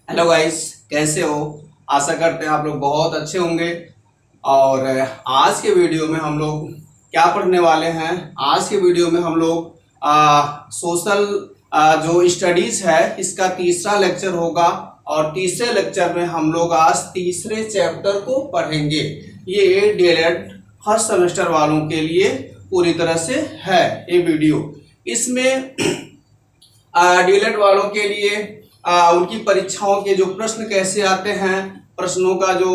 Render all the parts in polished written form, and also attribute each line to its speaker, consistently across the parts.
Speaker 1: Hello guys, कैसे हो। आशा करते हैं आप लोग बहुत अच्छे होंगे। और आज के वीडियो में हम लोग क्या पढ़ने वाले हैं। आज के वीडियो में हम लोग सोशल जो स्टडीज है इसका तीसरा लेक्चर होगा। और तीसरे लेक्चर में हम लोग आज तीसरे चैप्टर को पढ़ेंगे। ये डीएलएड फर्स्ट सेमेस्टर वालों के लिए पूरी तरह से है ये वीडियो। इसमें डीएलएड वालों के लिए उनकी परीक्षाओं के जो प्रश्न कैसे आते हैं, प्रश्नों का जो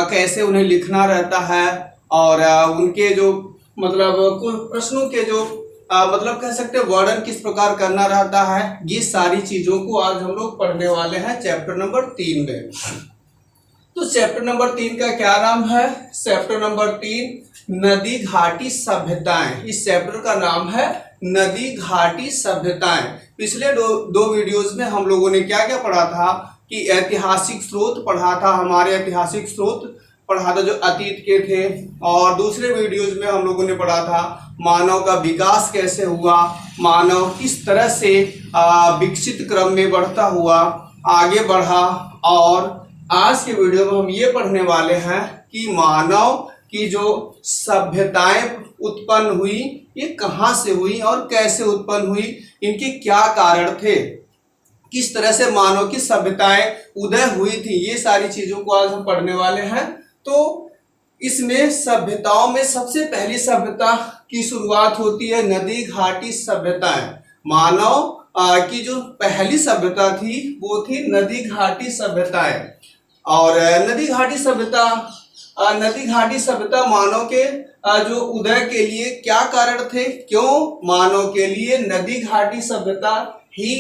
Speaker 1: कैसे उन्हें लिखना रहता है, और उनके जो मतलब कुल प्रश्नों के जो मतलब कह सकते हैं वर्णन किस प्रकार करना रहता है, ये सारी चीजों को आज हम लोग पढ़ने वाले हैं चैप्टर नंबर 3 में। तो चैप्टर नंबर 3 का क्या नाम है? चैप्टर नंबर 3 नदी घाटी सभ्यताएं। इस चैप्टर का नाम है नदी घाटी सभ्यताएं। पिछले दो वीडियोस में हम लोगों ने क्या क्या पढ़ा था कि ऐतिहासिक स्रोत पढ़ा था, हमारे ऐतिहासिक स्रोत पढ़ा था जो अतीत के थे। और दूसरे वीडियोस में हम लोगों ने पढ़ा था मानव का विकास कैसे हुआ, मानव किस तरह से विकसित क्रम में बढ़ता हुआ आगे बढ़ा। और आज के वीडियो में हम ये पढ़ने वाले हैं कि मानव की जो सभ्यताएं उत्पन्न हुई ये कहाँ से हुई और कैसे उत्पन्न हुई, इनके क्या कारण थे, किस तरह से मानव की सभ्यताएं उदय हुई थी, ये सारी चीजों को आज हम पढ़ने वाले हैं। तो इसमें सभ्यताओं में सबसे पहली सभ्यता की शुरुआत होती है नदी घाटी सभ्यताएं। मानव की जो पहली सभ्यता थी वो थी नदी घाटी सभ्यताएं। और नदी घाटी सभ्यता मानव के जो उदय के लिए क्या कारण थे, क्यों मानव के लिए नदी घाटी सभ्यता ही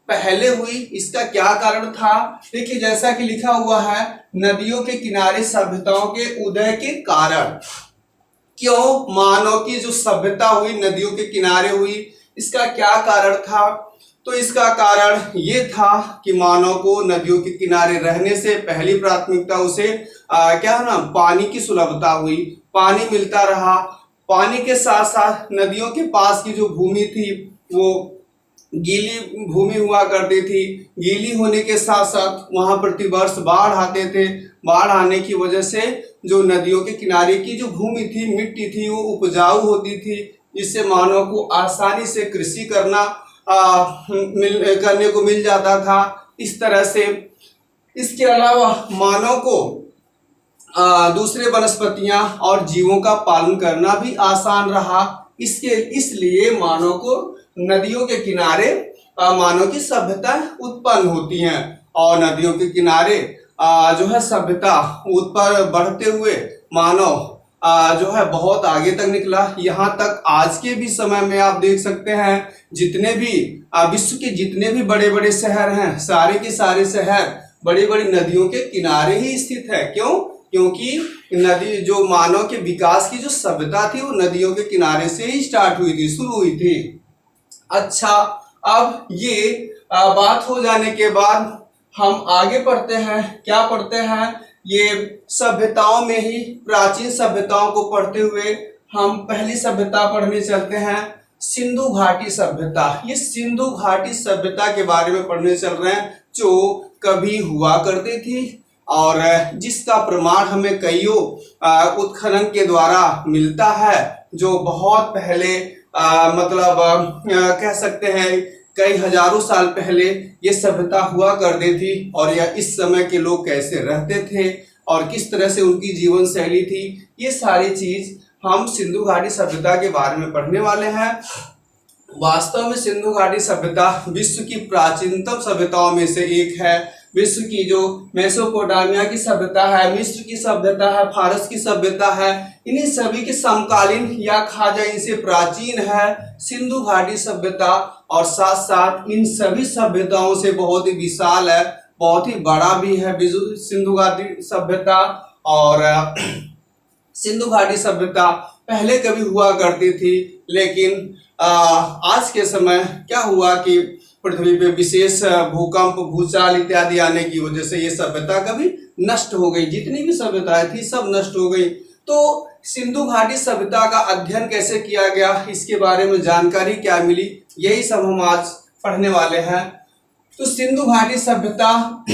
Speaker 1: पहले हुई, इसका क्या कारण था। देखिए जैसा कि लिखा हुआ है नदियों के किनारे सभ्यताओं के उदय के कारण। क्यों मानव की जो सभ्यता हुई नदियों के किनारे हुई, इसका क्या कारण था। तो इसका कारण ये था कि मानव को नदियों के किनारे रहने से पहली प्राथमिकता उसे क्या है ना, पानी की सुलभता हुई, पानी मिलता रहा। पानी के साथ साथ नदियों के पास की जो भूमि थी वो गीली भूमि हुआ करती थी। गीली होने के साथ साथ वहां प्रतिवर्ष बाढ़ आते थे। बाढ़ आने की वजह से जो नदियों के किनारे की जो भूमि थी, मिट्टी थी, वो उपजाऊ होती थी, जिससे मानव को आसानी से कृषि करने को मिल जाता था। इस तरह से इसके अलावा मानव को दूसरे वनस्पतियां और जीवों का पालन करना भी आसान रहा। इसलिए मानव को नदियों के किनारे मानव की सभ्यता उत्पन्न होती हैं। और नदियों के किनारे जो है सभ्यता उत्पन्न बढ़ते हुए मानव जो है बहुत आगे तक निकला। यहाँ तक आज के भी समय में आप देख सकते हैं जितने भी विश्व के जितने भी बड़े बड़े शहर हैं, सारे के सारे शहर बड़ी बड़ी नदियों के किनारे ही स्थित है। क्यों? क्योंकि नदी जो मानव के विकास की जो सभ्यता थी वो नदियों के किनारे से ही स्टार्ट हुई थी, शुरू हुई थी। अच्छा, अब ये बात हो जाने के बाद हम आगे पढ़ते हैं। क्या पढ़ते हैं? ये सभ्यताओं में ही प्राचीन सभ्यताओं को पढ़ते हुए हम पहली सभ्यता पढ़ने चलते हैं, सिंधु घाटी सभ्यता। ये सिंधु घाटी सभ्यता के बारे में पढ़ने चल रहे हैं जो कभी हुआ करती थी और जिसका प्रमाण हमें कईयों उत्खनन के द्वारा मिलता है, जो बहुत पहले मतलब कह सकते हैं कई हजारों साल पहले ये सभ्यता हुआ करती थी। और यह इस समय के लोग कैसे रहते थे और किस तरह से उनकी जीवन शैली थी, ये सारी चीज हम सिंधु घाटी सभ्यता के बारे में पढ़ने वाले हैं। वास्तव में सिंधु घाटी सभ्यता विश्व की प्राचीनतम सभ्यताओं में से एक है। विश्व की जो मेसोपोटामिया की सभ्यता है, मिस्र की सभ्यता है, फारस की सभ्यता है, इन्हीं सभी के समकालीन या खाजा इनसे प्राचीन है सिंधु घाटी सभ्यता। और साथ साथ इन सभी सभ्यताओं से बहुत ही विशाल है, बहुत ही बड़ा भी है सिंधु घाटी सभ्यता। और सिंधु घाटी सभ्यता पहले कभी हुआ करती थी, लेकिन आज के समय क्या हुआ कि पृथ्वी पे विशेष भूकंप, भूचाल इत्यादि आने की वजह से ये सभ्यता कभी नष्ट हो गई। जितनी भी सभ्यताएं थी सब नष्ट हो गई। तो सिंधु घाटी सभ्यता का अध्ययन कैसे किया गया, इसके बारे में जानकारी क्या मिली, यही सब हम आज पढ़ने वाले हैं। तो सिंधु घाटी सभ्यता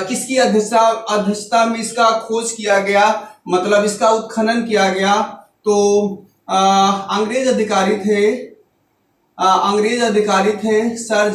Speaker 1: किसकी अध्यक्षता में इसका खोज किया गया, मतलब इसका उत्खनन किया गया? तो अंग्रेज अधिकारी थे सर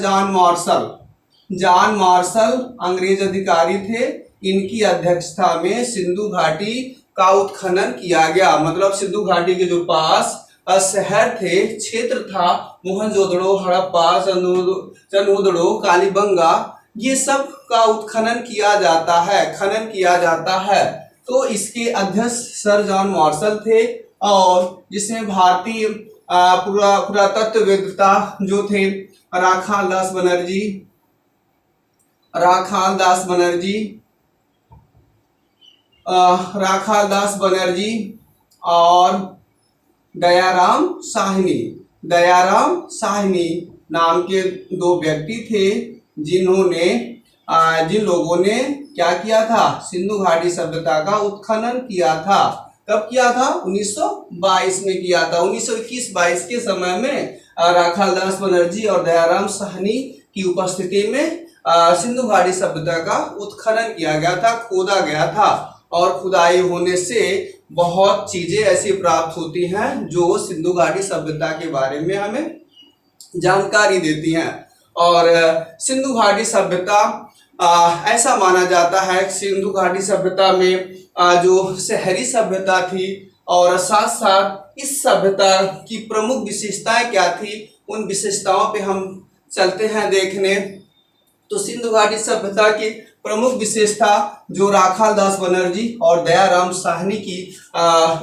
Speaker 1: जॉन मार्शल अंग्रेज अधिकारी थे। इनकी अध्यक्षता में सिंधु घाटी का उत्खनन किया गया। मतलब सिंधु घाटी के जो पास शहर थे, क्षेत्र था, मोहनजोदड़ो, हड़प्पा, चंदोदड़ो, कालीबंगा, ये सब का उत्खनन किया जाता है, खनन किया जाता है। तो इसके अध्यक्ष सर जॉन मार्शल थे, और जिसमें भारतीय पुरातत्ववेत्ता जो थे राखाल दास बनर्जी और दयाराम साहनी नाम के दो व्यक्ति थे, जिन लोगों ने क्या किया था, सिंधु घाटी सभ्यता का उत्खनन किया था। कब किया था? 1922 में किया था। 1921-22 के समय में राखाल दास बनर्जी और दयाराम साहनी की उपस्थिति में सिंधु घाटी सभ्यता का उत्खनन किया गया था, खोदा गया था। और खुदाई होने से बहुत चीजें ऐसी प्राप्त होती हैं जो सिंधु घाटी सभ्यता के बारे में हमें जानकारी देती हैं। और सिंधु घाटी सभ्यता ऐसा माना जाता है, सिंधु घाटी सभ्यता में जो शहरी सभ्यता थी, और साथ साथ इस सभ्यता की प्रमुख विशेषताएं क्या थी, उन विशेषताओं पे हम चलते हैं देखने। तो सिंधु घाटी सभ्यता की प्रमुख विशेषता जो राखाल दास बनर्जी और दयाराम साहनी की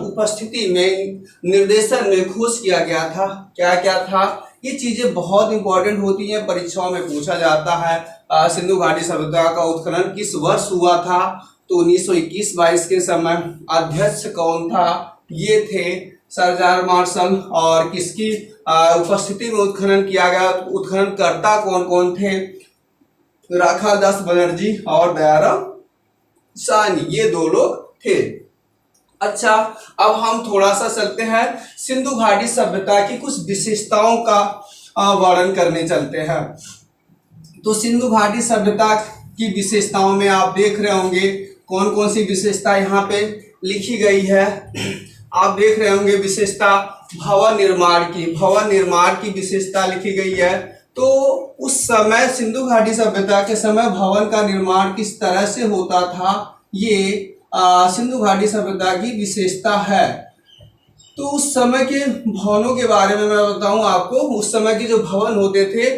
Speaker 1: उपस्थिति में, निर्देशन में खोज किया गया था, क्या क्या था, ये चीजें बहुत इंपॉर्टेंट होती हैं, परीक्षाओं में पूछा जाता है। सिंधु घाटी सभ्यता का उत्खनन किस वर्ष हुआ था? तो 1921-22 के समय। अध्यक्ष कौन था? ये थे सर जॉन मार्शल। और किसकी उपस्थिति में उत्खनन किया गया? उत्खननकर्ता कौन कौन थे? राखाल दास बनर्जी और दयाराम साहनी, ये दो लोग थे। अच्छा, अब हम थोड़ा सा चलते हैं सिंधु घाटी सभ्यता की कुछ विशेषताओं का वर्णन करने चलते हैं। तो सिंधु घाटी सभ्यता की विशेषताओं में आप देख रहे होंगे कौन कौन सी विशेषता यहाँ पे लिखी गई है। आप देख रहे होंगे विशेषता भवन निर्माण की विशेषता लिखी गई है। तो उस समय सिंधु घाटी सभ्यता के समय भवन का निर्माण किस तरह से होता था, ये सिंधु घाटी सभ्यता की विशेषता है। तो उस समय के भवनों के बारे में मैं बताऊं आपको। उस समय के जो भवन होते थे,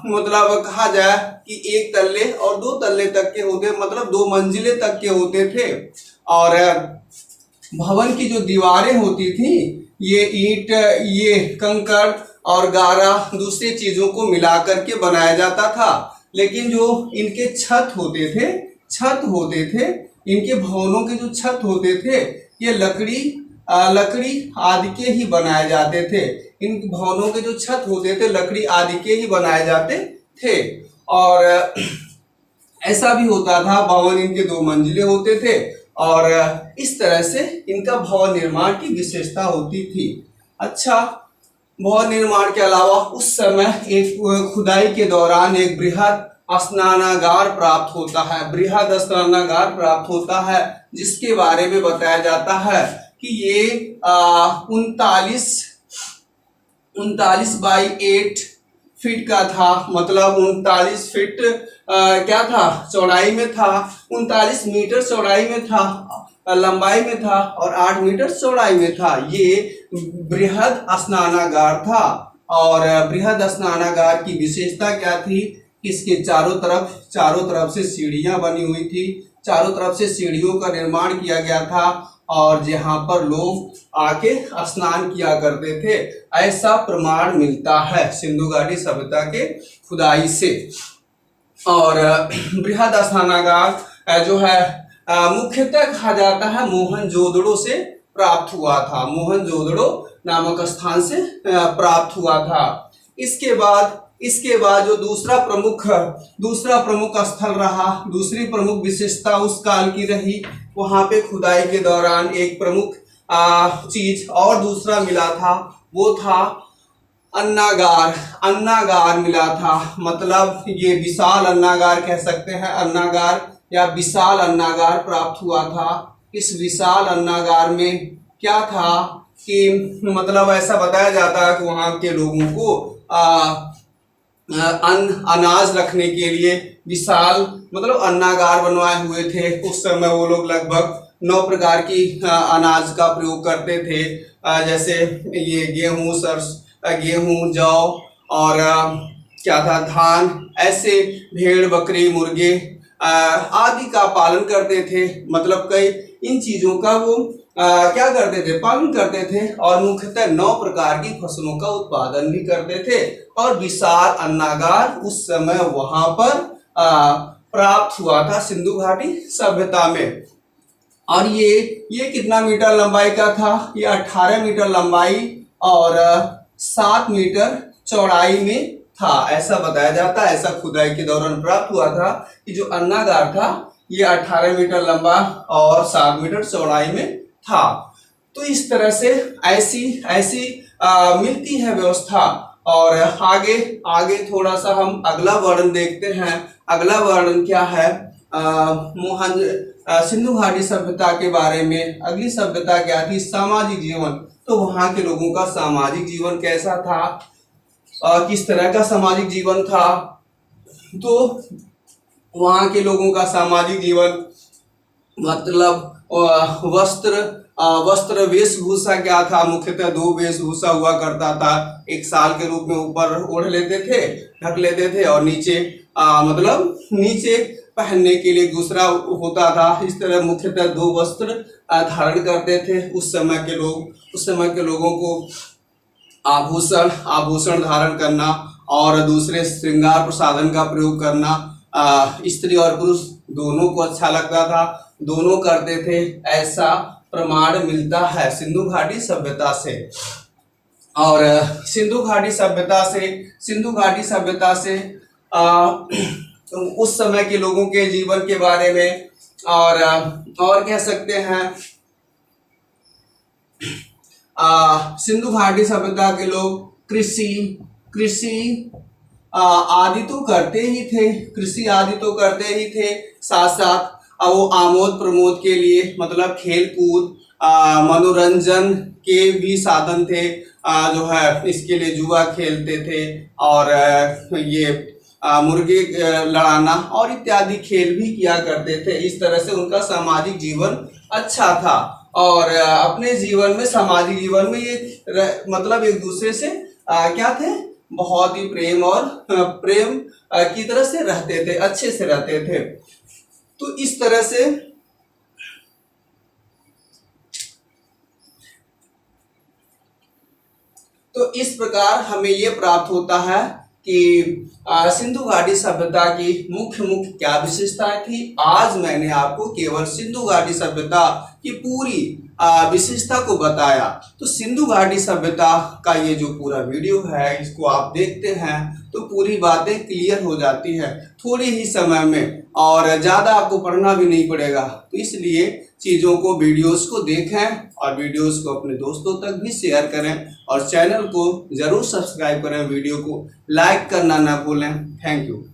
Speaker 1: मतलब कहा जाए कि 1 तल्ले और 2 तल्ले तक के होते, मतलब 2 मंजिले तक के होते थे। और भवन की जो दीवारें होती थी, ये ईंट, ये कंकड़ और गारा, दूसरी चीजों को मिला करके बनाया जाता था। लेकिन जो इनके छत होते थे, इनके भवनों के जो छत होते थे, ये लकड़ी आदि के ही बनाए जाते थे। इन भवनों के जो छत होते थे, लकड़ी आदि के ही बनाए जाते थे। और ऐसा भी होता था, भवन इनके 2 मंजिले होते थे, और इस तरह से इनका भवन निर्माण की विशेषता होती थी। अच्छा, भवन निर्माण के अलावा उस समय एक खुदाई के दौरान एक बृहद स्नानागार प्राप्त होता है, जिसके बारे में बताया जाता है कि ये 39 बाई 8 फीट का था। मतलब 39 फीट क्या था, चौड़ाई में था, 39 मीटर चौड़ाई में था, लंबाई में था, और 8 मीटर चौड़ाई में था। ये बृहद स्नानागार था। और बृहद स्नानागार की विशेषता क्या थी? इसके चारों तरफ से सीढ़ियां बनी हुई थी, चारों तरफ से सीढ़ियों का निर्माण किया गया था, और जहां पर लोग आके स्नान किया करते थे, ऐसा प्रमाण मिलता है सिंधु घाटी सभ्यता के खुदाई से। और बृहद स्नानागार जो है मुख्यतः कहा जाता है मोहनजोदड़ो से प्राप्त हुआ था, मोहनजोदड़ो नामक स्थान से प्राप्त हुआ था। इसके बाद जो दूसरा प्रमुख स्थल रहा, दूसरी प्रमुख विशेषता उस काल की रही, वहां पे खुदाई के दौरान एक प्रमुख चीज और दूसरा मिला था, वो था अन्नागार, अन्नागार मिला था, मतलब ये विशाल अन्नागार कह सकते हैं, अन्नागार या विशाल अन्नागार प्राप्त हुआ था। इस विशाल अन्नागार में क्या था कि मतलब ऐसा बताया जाता है कि वहाँ के लोगों को अनाज रखने के लिए विशाल मतलब अन्नागार बनवाए हुए थे। उस समय वो लोग लगभग 9 प्रकार की अनाज का प्रयोग करते थे, जैसे ये गेहूं, जौ और क्या था, धान, ऐसे भेड़, बकरी, मुर्गे आदि का पालन करते थे। मतलब कई इन चीजों का वो क्या करते थे, पालन करते थे, और मुख्यतः 9 प्रकार की फसलों का उत्पादन भी करते थे। और विशाल अन्नागार उस समय वहां पर प्राप्त हुआ था सिंधु घाटी सभ्यता में। और ये कितना मीटर लंबाई का था, ये 18 मीटर लंबाई और 7 मीटर चौड़ाई में था, ऐसा बताया जाता है। ऐसा खुदाई के दौरान प्राप्त हुआ था कि जो अन्नागार था ये 18 मीटर लंबा और 7 मीटर चौड़ाई में था। तो इस तरह से ऐसी ऐसी मिलती है व्यवस्था। और आगे आगे थोड़ा सा हम अगला वर्णन देखते हैं। अगला वर्णन क्या है, सिंधु घाटी सभ्यता के बारे में। अगली सभ्यता क्या थी, सामाजिक जीवन। तो वहां के लोगों का सामाजिक जीवन कैसा था, किस तरह का सामाजिक जीवन था। तो वहां के लोगों का सामाजिक जीवन मतलब वस्त्र वेशभूषा क्या था, मुख्यतः 2 वेशभूषा हुआ करता था। एक शाल के रूप में ऊपर ओढ़ लेते थे, ढक लेते थे, और नीचे मतलब नीचे पहनने के लिए दूसरा होता था। इस तरह मुख्यतः 2 वस्त्र धारण करते थे उस समय के लोग। उस समय के लोगों को आभूषण धारण करना और दूसरे श्रृंगार प्रसाधन का प्रयोग करना स्त्री और पुरुष दोनों को अच्छा लगता था, दोनों करते थे, ऐसा प्रमाण मिलता है सिंधु घाटी सभ्यता से। और सिंधु घाटी सभ्यता से उस समय के लोगों के जीवन के बारे में और कह सकते हैं, सिंधु घाटी सभ्यता के लोग कृषि आदि तो करते ही थे, साथ साथ वो आमोद प्रमोद के लिए मतलब खेल कूद मनोरंजन के भी साधन थे। जो है इसके लिए जुआ खेलते थे, और ये मुर्गे लड़ाना और इत्यादि खेल भी किया करते थे। इस तरह से उनका सामाजिक जीवन अच्छा था। और अपने जीवन में, सामाजिक जीवन में ये मतलब एक दूसरे से क्या थे, बहुत ही प्रेम की तरह से रहते थे, अच्छे से रहते थे। तो इस तरह से तो इस प्रकार हमें ये प्राप्त होता है कि सिंधु घाटी सभ्यता की मुख्य क्या विशेषताएं थी। आज मैंने आपको केवल सिंधु घाटी सभ्यता की पूरी विशेषता को बताया। तो सिंधु घाटी सभ्यता का ये जो पूरा वीडियो है, इसको आप देखते हैं तो पूरी बातें क्लियर हो जाती है थोड़ी ही समय में, और ज़्यादा आपको पढ़ना भी नहीं पड़ेगा। तो इसलिए चीज़ों को, वीडियोस को देखें और वीडियोस को अपने दोस्तों तक भी शेयर करें, और चैनल को ज़रूर सब्सक्राइब करें, वीडियो को लाइक करना ना भूलें। Thank you.